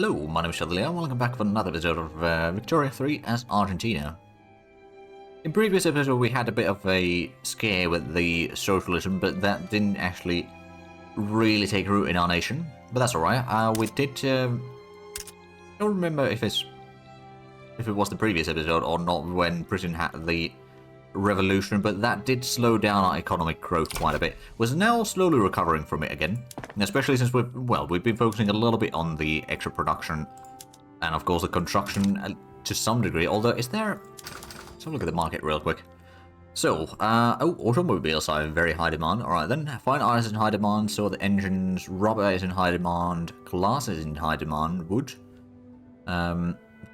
Hello, my name is Shadley and welcome back for another episode of Victoria 3 as Argentina. In previous episode we had a bit of a scare with the socialism, but that didn't actually really take root in our nation. But that's alright. We did... I don't remember if it was the previous episode or not when Britain had the revolution, but that did slow down our economic growth quite a bit. We're now slowly recovering from it again, especially since we've been focusing a little bit on the extra production and of course the construction to some degree, although is there... Let's have a look at the market real quick. So, automobiles are in very high demand. Alright then, fine art is in high demand, so the engines, rubber is in high demand, glass is in high demand, wood,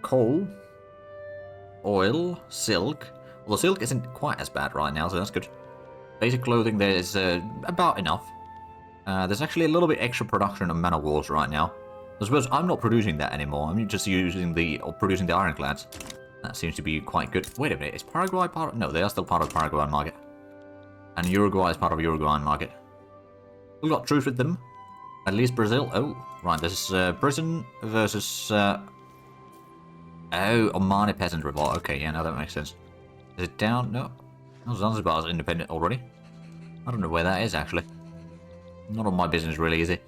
coal, oil, silk. Although silk isn't quite as bad right now, so that's good. Basic clothing there is about enough. There's actually a little bit extra production of man of wars right now. I suppose I'm not producing that anymore. I'm just producing the ironclads. That seems to be quite good. Wait a minute, is Paraguay part of... No, they are still part of the Paraguayan market. And Uruguay is part of the Uruguayan market. We've got truce with them. At least Brazil. Oh, right, this is Britain versus... Oh, Omani Peasant Revolt. Okay, yeah, now that makes sense. Is it down? No. Oh, Zanzibar is independent already. I don't know where that is, actually. Not on my business, really, is it?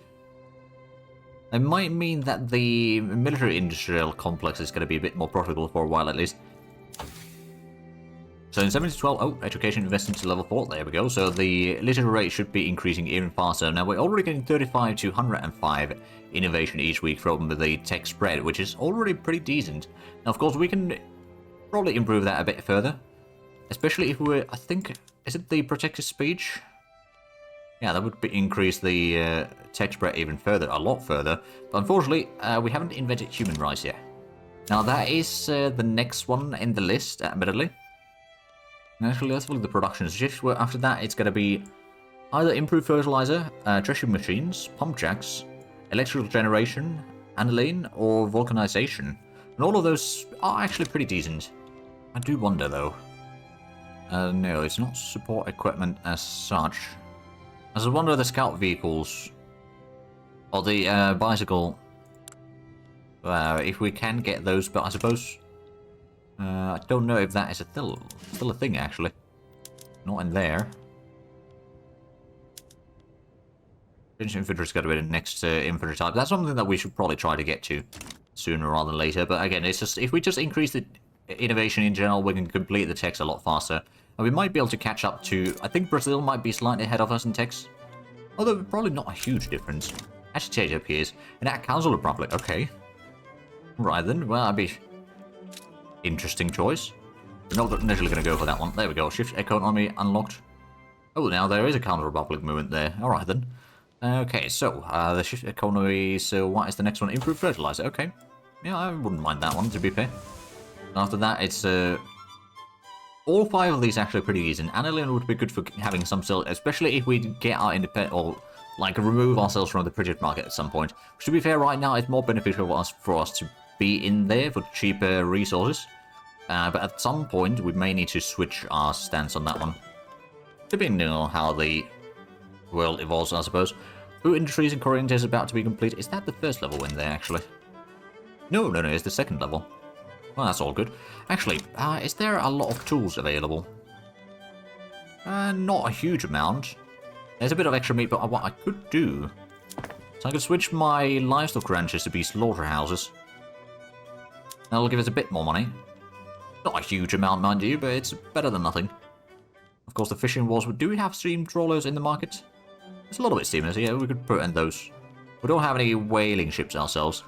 It might mean that the military-industrial complex is going to be a bit more profitable for a while, at least. So in 7 to 12, oh, education investment to level 4, there we go. So the literary rate should be increasing even faster. Now, we're already getting 35 to 105 innovation each week from the tech spread, which is already pretty decent. Now, of course, we can probably improve that a bit further. Especially if we're, I think, is it the protected speech? Yeah, that would increase the tech spread even further, a lot further. But unfortunately, we haven't invented human rights yet. Now that is the next one in the list, admittedly. Actually, let's look at the production shift. Well, after that, it's going to be either improved fertilizer, treasury machines, pump jacks, electrical generation, aniline, or vulcanization. And all of those are actually pretty decent. I do wonder, though. No, it's not support equipment as such. I just wonder the scout vehicles or the bicycle. If we can get those, but I suppose I don't know if that is still a thing actually. Not in there. Infantry's got to be the next infantry type. That's something that we should probably try to get to sooner rather than later. But again, it's just if we just increase the innovation in general, we can complete the techs a lot faster. And we might be able to catch up to... I think Brazil might be slightly ahead of us in techs. Although probably not a huge difference. Actually, change appears. In that Council Republic, okay. Right then, well, that'd be... Interesting choice. We're not initially going to go for that one. There we go, shift economy unlocked. Oh, now there is a Council Republic movement there. Alright then. Okay, so, the shift economy, so what is the next one? Improved fertilizer, okay. Yeah, I wouldn't mind that one, to be fair. After that, it's... all 5 of these actually pretty decent. Aniline would be good for having some sales, especially if we get our independent, or like remove ourselves from the British market at some point. Which, to be fair, right now it's more beneficial for us to be in there for cheaper resources. But at some point we may need to switch our stance on that one, depending on how the world evolves, I suppose. Food industries in Korean is about to be complete. Is that the first level in there actually? No, it's the second level. Well, that's all good. Actually, is there a lot of tools available? Not a huge amount. There's a bit of extra meat, but what I could do... So I could switch my livestock ranches to be slaughterhouses. That'll give us a bit more money. Not a huge amount, mind you, but it's better than nothing. Of course, the fishing wars... Do we have steam trawlers in the market? It's a little bit steamers, yeah, we could put in those. We don't have any whaling ships ourselves.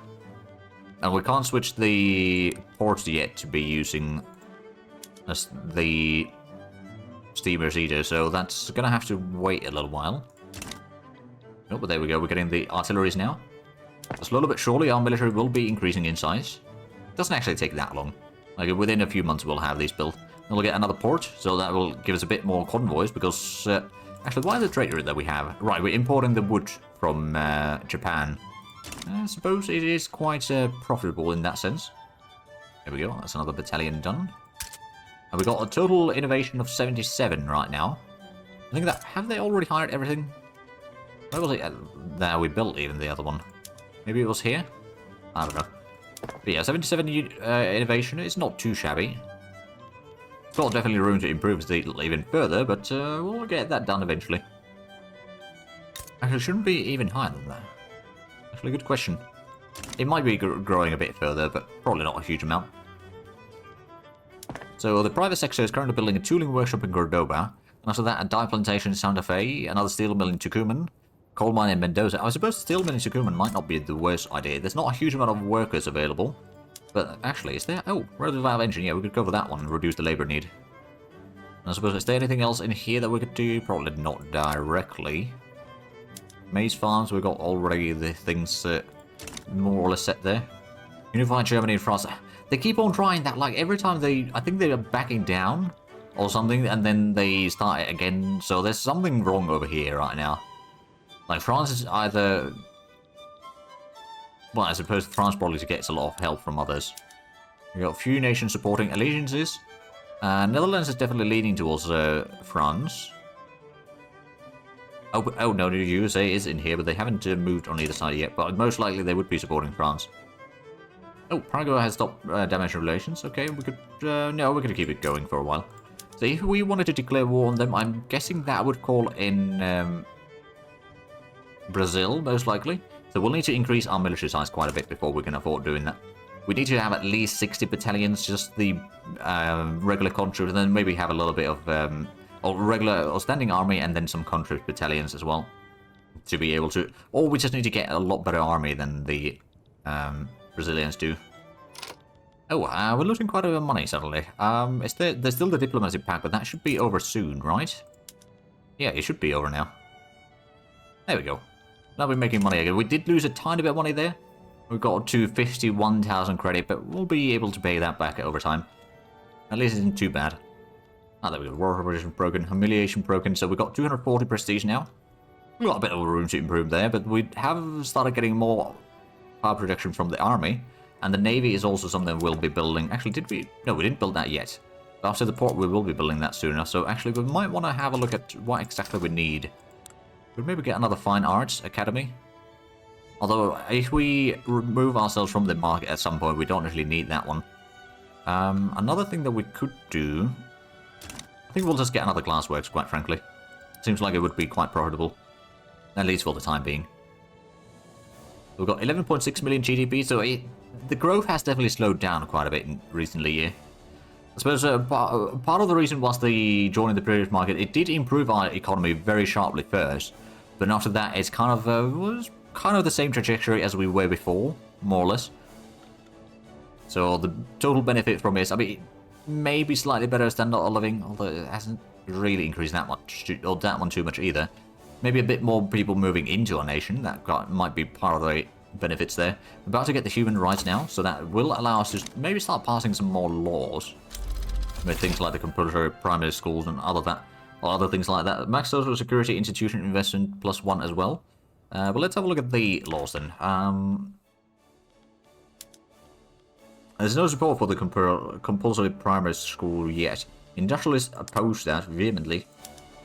And we can't switch the ports yet to be using the steamers either, so that's going to have to wait a little while. Oh, but there we go, we're getting the artilleries now. Slowly but surely our military will be increasing in size. It doesn't actually take that long. Like, within a few months we'll have these built. And we'll get another port, so that will give us a bit more convoys, because... actually, why the trade route that we have? Right, we're importing the wood from Japan. I suppose it is quite profitable in that sense. There we go, that's another battalion done. And we got a total innovation of 77 right now. I think that... Have they already hired everything? Where was it? There, we built even the other one. Maybe it was here? I don't know. But yeah, 77 innovation is not too shabby. It's got definitely room to improve still even further, but we'll get that done eventually. Actually, it shouldn't be even higher than that. Actually, good question. It might be growing a bit further, but probably not a huge amount. So the private sector is currently building a tooling workshop in Cordoba. And after that, a dye plantation in Santa Fe, another steel mill in Tucumán, coal mine in Mendoza. I suppose steel mill in Tucumán might not be the worst idea. There's not a huge amount of workers available. But actually, is there? Oh, relative valve engine. Yeah, we could cover that one and reduce the labor need. And I suppose, is there anything else in here that we could do? Probably not directly. Maize farms, we've got already the things more or less set there. Unified Germany and France. They keep on trying that, like, every time I think they are backing down or something, and then they start it again. So there's something wrong over here right now. Like, France is either... Well, I suppose France probably gets a lot of help from others. We've got a few nations supporting allegiances. Netherlands is definitely leaning towards France. Oh no, the USA is in here, but they haven't moved on either side yet. But most likely they would be supporting France. Oh, Paraguay has stopped damage relations. Okay, we could... no, we're going to keep it going for a while. So if we wanted to declare war on them, I'm guessing that would call in Brazil, most likely. So we'll need to increase our military size quite a bit before we can afford doing that. We need to have at least 60 battalions, just the regular conscript, and then maybe have a little bit of regular or standing army, and then some conscript battalions as well, to be able to... Or we just need to get a lot better army than the Brazilians do. Oh, we're losing quite a bit of money suddenly. There's still the diplomacy pact, but that should be over soon, right? Yeah, it should be over now. There we go. Now we're making money again. We did lose a tiny bit of money there. We got to 51,000 credit, but we'll be able to pay that back over time. At least it isn't too bad. Ah, there we go. War Revolution broken. Humiliation broken. So we got 240 prestige now. We've got a bit of room to improve there, but we have started getting more power production from the army. And the navy is also something we'll be building. Actually, did we? No, we didn't build that yet. After the port, we will be building that soon enough. So actually, we might want to have a look at what exactly we need. We'd maybe get another Fine Arts Academy. Although, if we remove ourselves from the market at some point, we don't really need that one. Another thing that we could do... I think we'll just get another glassworks, quite frankly. Seems like it would be quite profitable. At least for the time being. We've got 11.6 million GDP, so the growth has definitely slowed down quite a bit in recently year. I suppose part of the reason was the joining the previous market. It did improve our economy very sharply first, but after that it's kind of was kind of the same trajectory as we were before, more or less. So the total benefit from this, I mean, maybe slightly better standard of living, although it hasn't really increased that much, or that one too much either. Maybe a bit more people moving into our nation, that might be part of the benefits there. We're about to get the human rights now, so that will allow us to maybe start passing some more laws. With things like the compulsory primary schools and other things like that. Max social security institution investment +1 as well. But let's have a look at the laws then. There's no support for the compulsory primary school yet. Industrialists oppose that vehemently.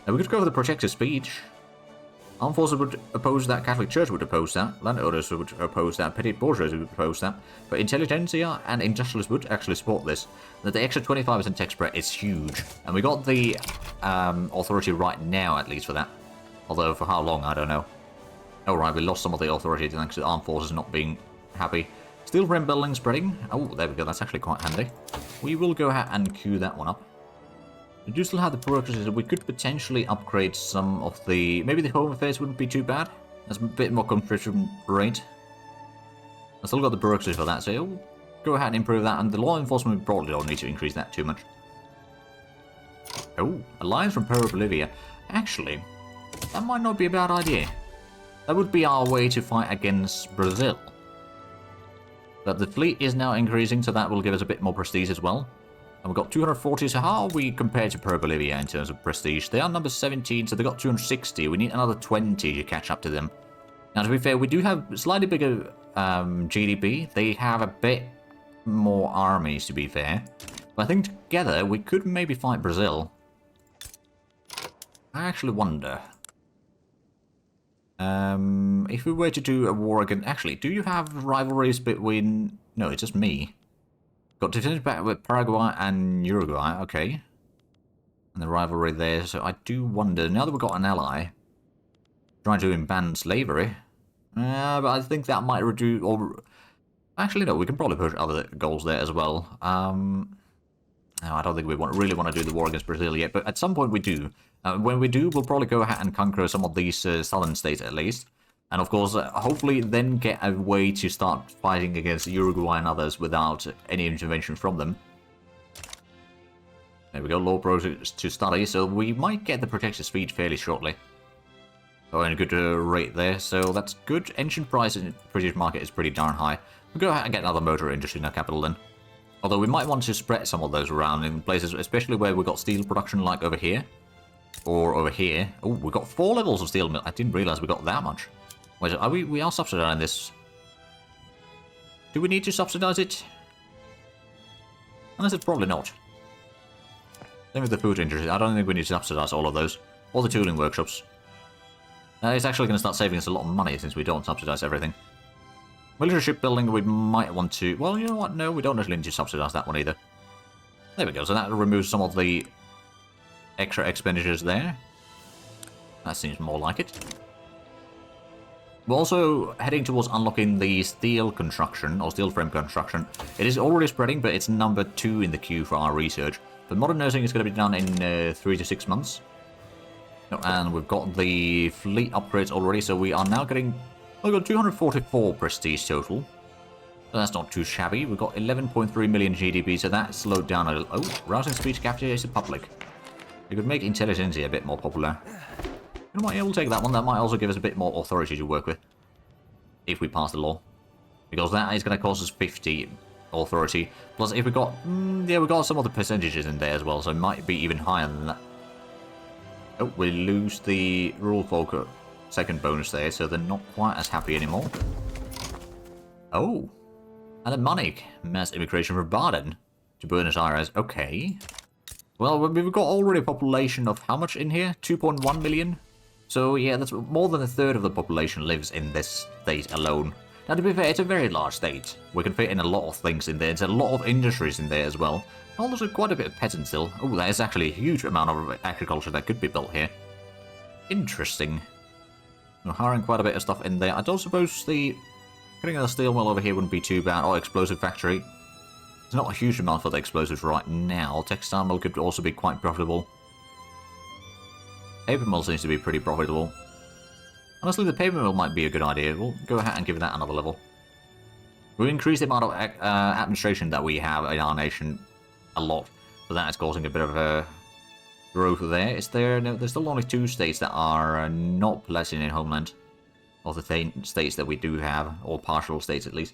And we could go for the protected speech. Armed forces would oppose that, Catholic Church would oppose that, landowners would oppose that, petty bourgeoisie would oppose that, but intelligentsia and industrialists would actually support this. That the extra 25% tax spread is huge, and we got the authority right now, at least for that. Although for how long, I don't know. Oh right, we lost some of the authority thanks to the armed forces not being happy. Steel frame building spreading. Oh, there we go, that's actually quite handy. We will go ahead and queue that one up. We do still have the bureaucracy, we could potentially upgrade some of the... Maybe the home affairs wouldn't be too bad. That's a bit more competition rate. I still got the bureaucracy for that, so we'll go ahead and improve that. And the law enforcement, we probably don't need to increase that too much. Oh, alliance from Peru-Bolivia. Actually, that might not be a bad idea. That would be our way to fight against Brazil. But the fleet is now increasing, so that will give us a bit more prestige as well. And we've got 240, so how are we compared to Peru-Bolivia in terms of prestige? They are number 17, so they've got 260. We need another 20 to catch up to them. Now, to be fair, we do have slightly bigger GDP. They have a bit more armies, to be fair. But I think together, we could maybe fight Brazil. I actually wonder. If we were to do a war against... Actually, do you have rivalries between... No, it's just me. Got defended back with Paraguay and Uruguay, okay. And the rivalry there, so I do wonder, now that we've got an ally, trying to ban slavery, but I think that might reduce... Or actually, no, we can probably push other goals there as well. No, I don't think we really want to do the war against Brazil yet, but at some point we do. When we do, we'll probably go ahead and conquer some of these southern states at least. And of course, hopefully then get a way to start fighting against Uruguay and others without any intervention from them. There we go, law projects to study, so we might get the protected speed fairly shortly. Oh, and a good rate there, so that's good. Ancient price in the British market is pretty darn high. We'll go ahead and get another motor industry in our capital then. Although we might want to spread some of those around in places, especially where we've got steel production like over here. Or over here. Oh, we've got 4 levels of steel mill. I didn't realize we got that much. Wait, are we are subsidizing this. Do we need to subsidize it? Unless it's probably not. Same with the food industry. I don't think we need to subsidize all of those. All the tooling workshops. It's actually going to start saving us a lot of money since we don't subsidize everything. Military shipbuilding, we might want to... Well, you know what? No, we don't actually need to subsidize that one either. There we go. So that removes some of the extra expenditures there. That seems more like it. We're also heading towards unlocking the steel construction, or steel frame construction. It is already spreading, but it's number 2 in the queue for our research. But modern nursing is going to be done in 3 to 6 months. And we've got the fleet upgrades already, so we are now getting... We've got 244 prestige total. So that's not too shabby. We've got 11.3 million GDP, so that slowed down a little. Oh, rousing speech capture is the public. We could make intelligentsia a bit more popular. You know what, yeah, we'll take that one. That might also give us a bit more authority to work with. If we pass the law. Because that is going to cost us 50 authority. Plus, if we got... yeah, we got some of the percentages in there as well, so it might be even higher than that. Oh, we lose the rural folk second bonus there, so they're not quite as happy anymore. Oh. Alemannic. Mass immigration from Baden to Buenos Aires. Okay. Well, we've got already a population of how much in here? 2.1 million? So, yeah, that's more than a third of the population lives in this state alone. Now, to be fair, it's a very large state. We can fit in a lot of things in there. There's a lot of industries in there as well. Also, quite a bit of peasants still. Oh, there's actually a huge amount of agriculture that could be built here. Interesting. We're hiring quite a bit of stuff in there. I don't suppose the... Getting a steel mill over here wouldn't be too bad. Or explosive factory. There's not a huge amount for the explosives right now. Textile mill could also be quite profitable. Paper mill seems to be pretty profitable. Honestly, the paper mill might be a good idea. We'll go ahead and give that another level. We'll increase the amount of administration that we have in our nation a lot. So that is causing a bit of a growth there. Is there? No, there's still only 2 states that are not possessing in homeland. Of the states that we do have, or partial states at least.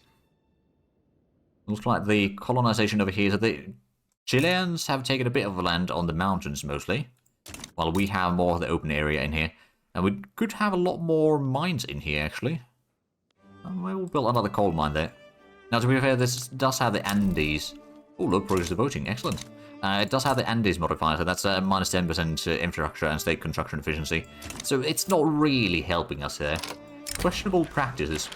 Looks like the colonization over here. So the Chileans have taken a bit of land on the mountains mostly, while we have more of the open area in here. And we could have a lot more mines in here actually. We'll build another coal mine there. Now to be fair, this does have the Andes. Oh, low progress of voting, excellent. It does have the Andes modifier, so that's minus 10% infrastructure and state construction efficiency. So it's not really helping us here. Questionable practices.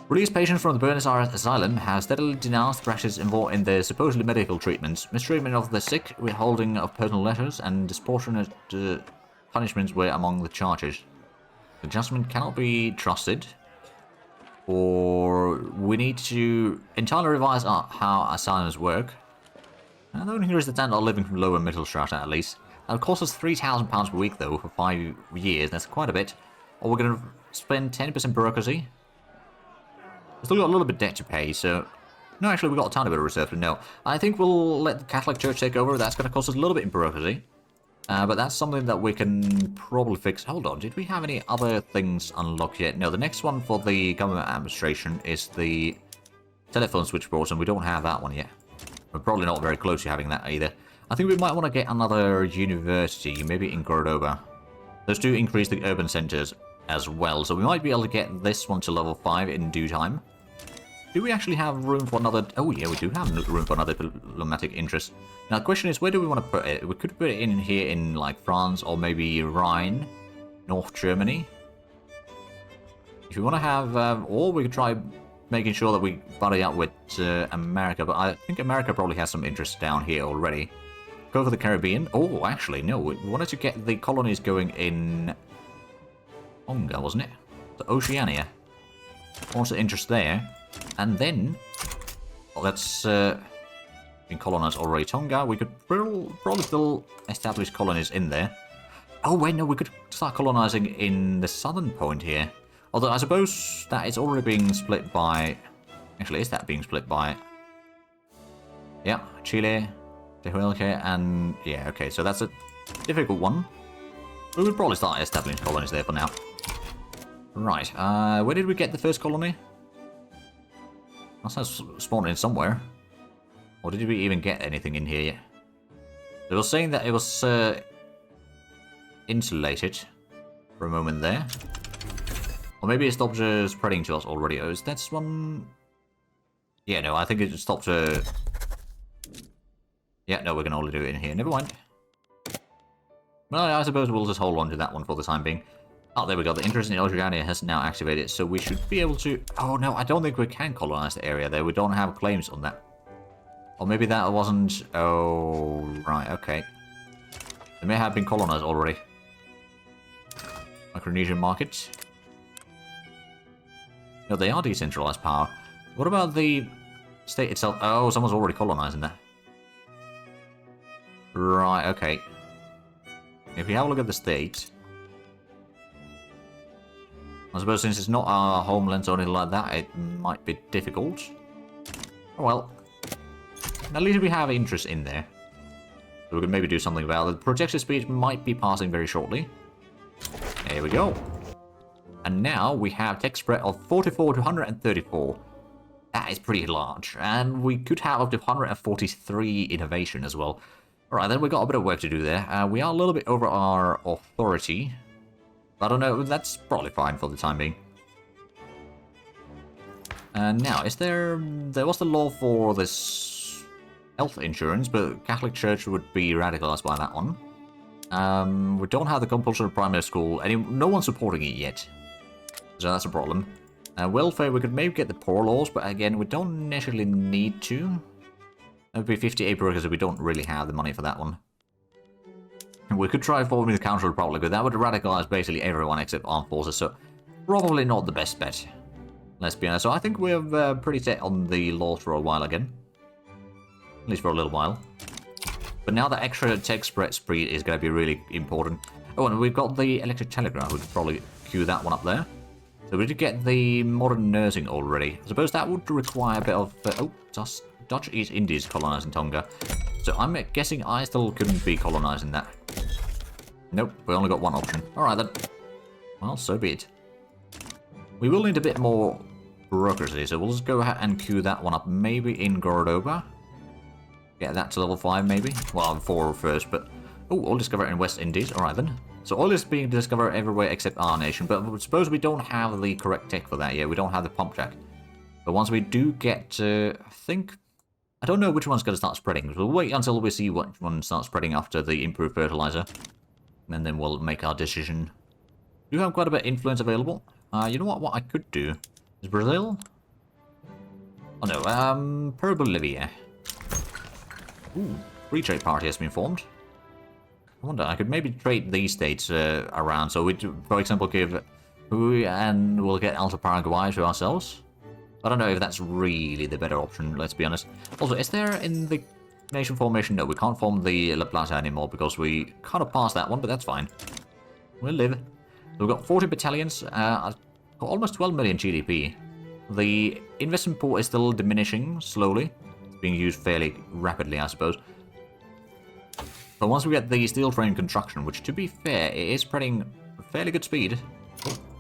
Released patients from the Buenos Aires asylum have steadily denounced practices involved in their supposedly medical treatments, mistreatment of the sick, withholding of personal letters, and disproportionate punishments were among the charges. The judgment cannot be trusted, or we need to entirely revise how asylums work. And the only here is the standard of living from lower middle strata at least. That'll cost us £3,000 per week though for 5 years. That's quite a bit. Or we're going to spend 10% bureaucracy. We've still got a little bit of debt to pay, so... No, actually, we've got a tiny bit of reserve, but no. I think we'll let the Catholic Church take over. That's going to cost us a little bit in bureaucracy. But that's something that we can probably fix. Hold on, did we have any other things unlocked yet? No, the next one for the government administration is the telephone switchboards, and we don't have that one yet. We're probably not very close to having that either. I think we might want to get another university, maybe in Cordoba. Those do increase the urban centers as well, so we might be able to get this one to level 5 in due time. Do we actually have room for another... Oh yeah, we do have room for another diplomatic interest. Now the question is, where do we want to put it? We could put it in here in like France or maybe Rhine, North Germany. If you want to have, or we could try making sure that we buddy up with America, but I think America probably has some interest down here already. Go for the Caribbean. Oh, actually, no, we wanted to get the colonies going in Tonga, wasn't it? So Oceania. Also interest there. And then, well, that's been colonized already. Tonga, we could probably still establish colonies in there. Oh, wait, no, we could start colonizing in the southern point here. Although I suppose that it's already being split by... Actually, is that being split by... Yeah, Chile, Tehuelche, and... Yeah, okay, so that's a difficult one. We would probably start establishing colonies there for now. Right, where did we get the first colony? Must have spawned in somewhere. Or did we even get anything in here yet? They were saying that it was insulated for a moment there. Or maybe it stopped spreading to us already. Oh, is that one? Yeah, no, I think it stopped. Yeah, no, we can only do it in here. Never mind. Well, I suppose we'll just hold on to that one for the time being. Oh, there we go. The interest in Oceania has now activated, so we should be able to... Oh, no, I don't think we can colonize the area there. We don't have claims on that. Or maybe that wasn't... Oh, right, okay. They may have been colonized already. Micronesian market. No, they are decentralized power. What about the state itself? Oh, someone's already colonizing that. Right, okay. If we have a look at the state... I suppose since it's not our homeland or anything like that, it might be difficult. Oh well. At least we have interest in there. So we can maybe do something about it. The projected speed might be passing very shortly. There we go. And now we have tech spread of 44 to 134. That is pretty large. And we could have up to 143 innovation as well. Alright, then we've got a bit of work to do there. We are a little bit over our authority. I don't know, that's probably fine for the time being. Now, is there was the law for this health insurance, but Catholic Church would be radicalized by that one. We don't have the compulsory primary school, no one's supporting it yet. So that's a problem. Welfare, we could maybe get the poor laws, but again, we don't necessarily need to. That would be 58 workers if we don't really have the money for that one. We could try forming the Council Republic, but that would radicalize basically everyone except armed forces, so probably not the best bet. Let's be honest. So I think we're pretty set on the laws for a while again. At least for a little while. But now the extra tech spread speed is going to be really important. Oh, and we've got the electric telegraph. We could probably queue that one up there. So we did get the modern nursing already. I suppose that would require a bit of... oh, Dutch East Indies colonizing Tonga. So I'm guessing I still couldn't be colonizing that. Nope, we only got one option. Alright then. Well, so be it. We will need a bit more bureaucracy, so we'll just go ahead and queue that one up. Maybe in Cordoba. Get that to level 5 maybe. Well, 4 first, but... Oh, oil discovered in West Indies. Alright then. So oil is being discovered everywhere except our nation, but I suppose we don't have the correct tech for that yet. We don't have the pump jack. But once we do get, I think... I don't know which one's going to start spreading. We'll wait until we see which one starts spreading after the improved fertilizer. And then we'll make our decision. Do have quite a bit of influence available. You know what I could do? Is Brazil? Oh no, Peru-Bolivia. Ooh, free trade party has been formed. I wonder, I could maybe trade these states around. So we, for example, give Hui and we'll get Alta Paraguay to ourselves. I don't know if that's really the better option, let's be honest. Also, is there in the nation formation? No, we can't form the La Plata anymore because we kind of passed that one, but that's fine. We'll live. So we've got 40 battalions, almost 12 million GDP. The investment pool is still diminishing slowly. It's being used fairly rapidly, I suppose. But once we get the steel frame construction, which to be fair, it is spreading fairly good speed.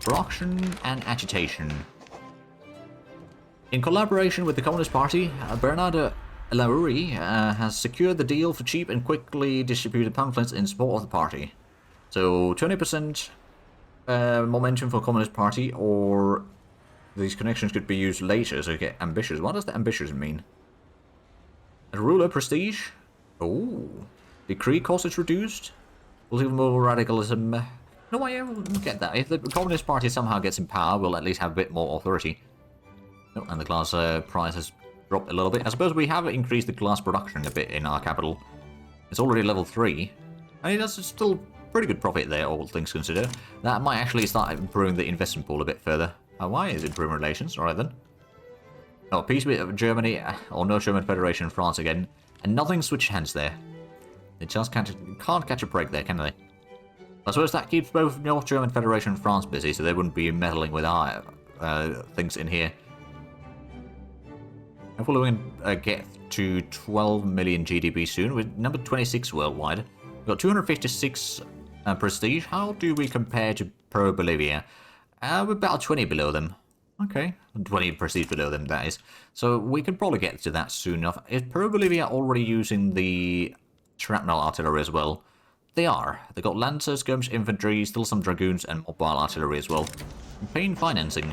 Production and agitation. In collaboration with the Communist Party, Bernard Larourie has secured the deal for cheap and quickly distributed pamphlets in support of the party. So 20% momentum for Communist Party, or these connections could be used later to get ambitious. What does the ambitious mean? A ruler prestige? Oh. Decree cost is reduced. Political radicalism. No, I get that. If the Communist Party somehow gets in power, we'll at least have a bit more authority. Oh, and the glass price has dropped a little bit. I suppose we have increased the glass production a bit in our capital. It's already level 3. And it does still pretty good profit there, all things considered. That might actually start improving the investment pool a bit further. Why is it improving relations? Alright then. Oh, peace with Germany, or no German Federation in France again. And nothing switched hands there. They just can't catch a break there, can they? I suppose that keeps both North German Federation and France busy, so they wouldn't be meddling with our things in here. Hopefully we can get to 12 million GDP soon. We're number 26 worldwide. We've got 256 prestige. How do we compare to Pro Bolivia? We're about 20 below them. Okay, 20 prestige below them, that is. So we can probably get to that soon enough. Is Pro Bolivia already using the shrapnel artillery as well? They are. They got lancers, skirmish infantry, still some dragoons, and mobile artillery as well. Campaign financing.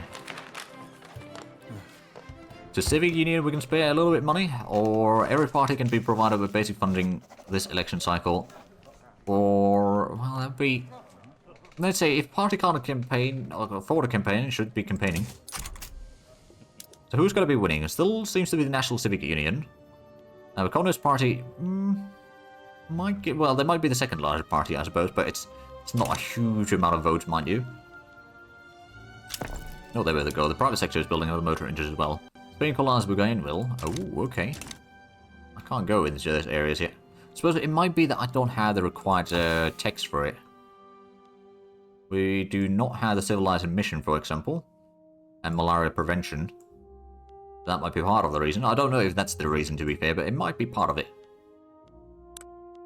To Civic Union, we can spare a little bit of money, or every party can be provided with basic funding this election cycle. Or, well, that'd be... Let's say, if party can't campaign, or afford a campaign, it should be campaigning. So who's going to be winning? It still seems to be the National Civic Union. The Communist Party... might get... Well, they might be the second largest party, I suppose, but it's not a huge amount of votes, mind you. Oh, there we go. The private sector is building other motor engines as well. Spain colonized Bougainville. Oh, okay. I can't go into those areas yet. I suppose it might be that I don't have the required text for it. We do not have the civilizing mission, for example. And malaria prevention. That might be part of the reason. I don't know if that's the reason, to be fair, but it might be part of it.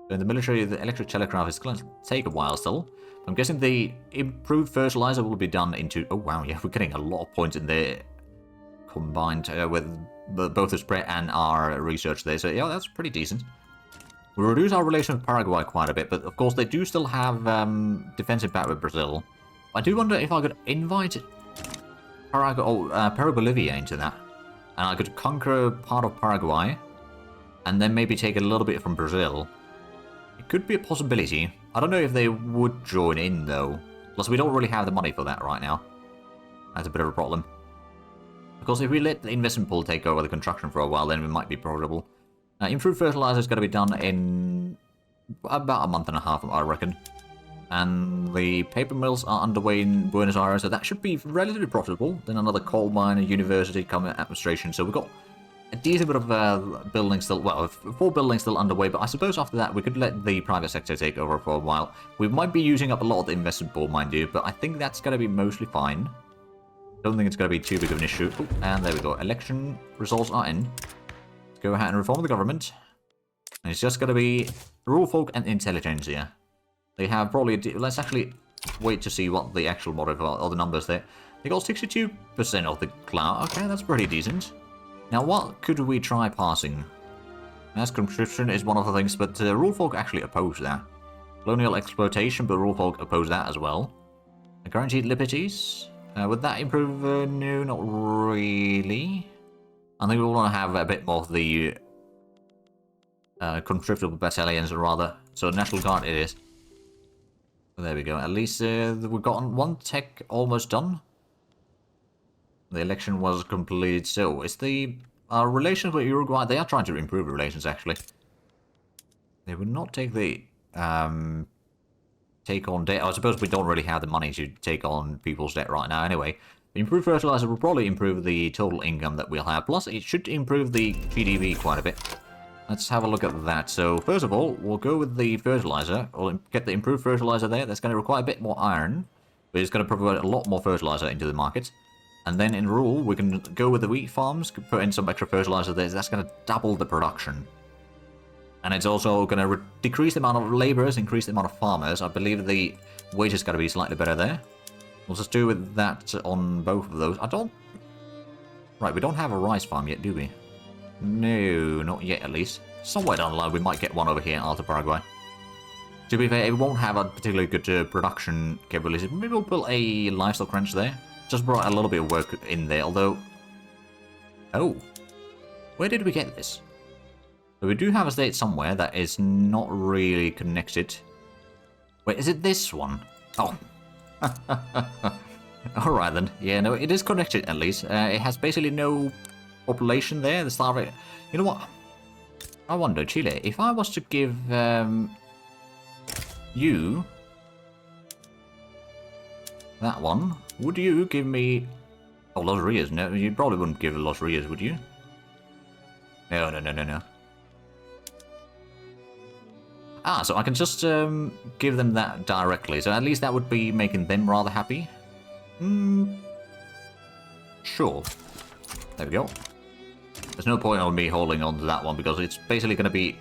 So in the military, the electric telegraph is going to take a while still. I'm guessing the improved fertilizer will be done into... Oh, wow, yeah, we're getting a lot of points in there. Combined with both the spread and our research there. So, yeah, that's pretty decent. We reduce our relation with Paraguay quite a bit, but of course they do still have defensive back with Brazil. I do wonder if I could invite Paraguay, Peru Bolivia into that. And I could conquer part of Paraguay, and then maybe take a little bit from Brazil. It could be a possibility. I don't know if they would join in, though. Plus, we don't really have the money for that right now. That's a bit of a problem. Because if we let the investment pool take over the construction for a while, then we might be profitable. Improved fertilizer is going to be done in about a month and a half, I reckon. And the paper mills are underway in Buenos Aires, so that should be relatively profitable. Then another coal mine, a university, common administration. So we've got a decent bit of buildings still, well, 4 buildings still underway, but I suppose after that we could let the private sector take over for a while. We might be using up a lot of the investment pool, mind you, but I think that's going to be mostly fine. Don't think it's going to be too big of an issue. Ooh, and there we go. Election results are in. Let's go ahead and reform the government. And it's just going to be rule folk and intelligentsia. They have probably... Let's actually wait to see what the actual modifier or the numbers there. They got 62% of the cloud. Okay, that's pretty decent. Now, what could we try passing? Mass conscription is one of the things, but rule folk actually oppose that. Colonial exploitation, but rule folk oppose that as well. Guaranteed liberties. Would that improve? No, not really. I think we want to have a bit more of the conscriptable battalions, rather. So National Guard it is. There we go. At least we've gotten one tech almost done. The election was completed. So it's the relations with Uruguay. They are trying to improve relations, actually. They would not take the take on debt. I suppose we don't really have the money to take on people's debt right now anyway. The improved fertilizer will probably improve the total income that we'll have. Plus, it should improve the GDP quite a bit. Let's have a look at that. So, first of all, we'll go with the fertilizer. We'll get the improved fertilizer there. That's going to require a bit more iron. But it's going to provide a lot more fertilizer into the market. And then in rural, we can go with the wheat farms, put in some extra fertilizer there. That's going to double the production. And it's also going to decrease the amount of laborers, increase the amount of farmers. I believe the wage is going to be slightly better there. We'll just do with that on both of those. I don't... Right, we don't have a rice farm yet, do we? No, not yet at least. Somewhere down the line we might get one over here in Alta Paraguay. To be fair, it won't have a particularly good production capability. Maybe we'll put a livestock ranch there. Just brought a little bit of work in there, although... Oh. Where did we get this? So we do have a state somewhere that is not really connected. Wait, is it this one? Oh, Alright then. Yeah, no, it is connected at least. It has basically no population there. The start of it. You know what? I wonder, Chile, if I was to give you that one, would you give me... Oh, Los Rios. No, you probably wouldn't give Los Rios, would you? No, no, no, no, no. Ah, so I can just give them that directly. So at least that would be making them rather happy. Sure. There we go. There's no point on me holding on to that one because it's basically going to be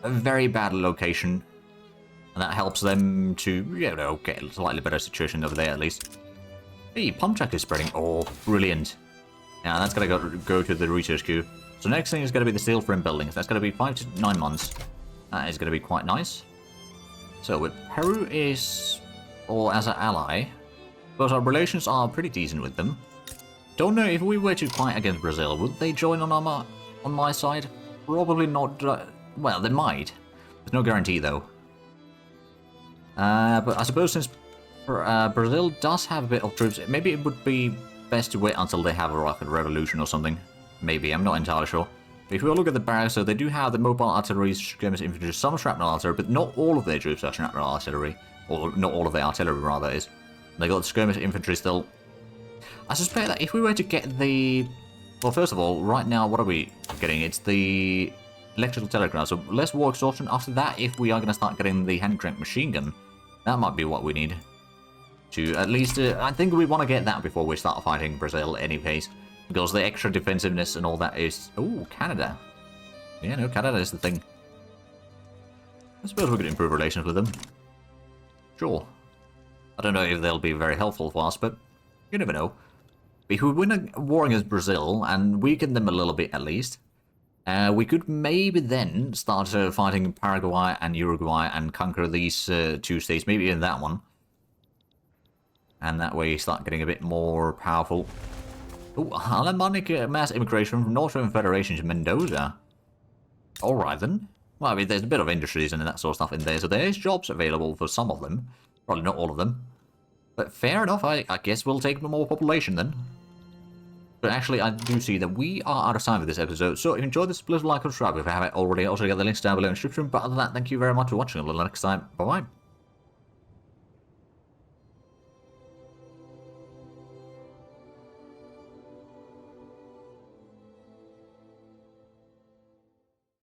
a very bad location. And that helps them to, you know, get a slightly better situation over there at least. Hey, pump track is spreading. Oh, brilliant. Now that's going to go to the research queue. So next thing is going to be the steel frame buildings. That's going to be 5 to 9 months. That is going to be quite nice. So with Peru is, or as an ally, because our relations are pretty decent with them. Don't know if we were to fight against Brazil, would they join on my side? Probably not. Well, they might. There's no guarantee though. But I suppose since Brazil does have a bit of troops, maybe it would be best to wait until they have a rocket revolution or something. Maybe, I'm not entirely sure. But if we look at the barracks, so they do have the mobile artillery, skirmish infantry, some shrapnel artillery, but not all of their troops are shrapnel artillery. Or not all of their artillery, rather, is. They got the skirmish infantry still. I suspect that if we were to get the... Well, first of all, right now, what are we getting? It's the electrical telegraph, so less war exhaustion. After that, if we are going to start getting the hand crank machine gun, that might be what we need. To at least, I think we want to get that before we start fighting Brazil any pace. Because the extra defensiveness and all that is... Oh, Canada. Yeah, no, Canada is the thing. I suppose we could improve relations with them. Sure. I don't know if they'll be very helpful for us, but you never know. If we win a war against Brazil and weaken them a little bit at least, we could maybe then start fighting Paraguay and Uruguay and conquer these 2 states, maybe even that one. And that way start getting a bit more powerful. Oh, Alemannic mass immigration from Northern Federation to Mendoza. Alright then. Well, I mean, there's a bit of industries and that sort of stuff in there, so there's jobs available for some of them. Probably not all of them. But fair enough, I guess we'll take more population then. But actually, I do see that we are out of time for this episode, so if you enjoyed this, please like and subscribe if you haven't already. Also, get the links down below in the description. But other than that, thank you very much for watching. Until next time, bye-bye.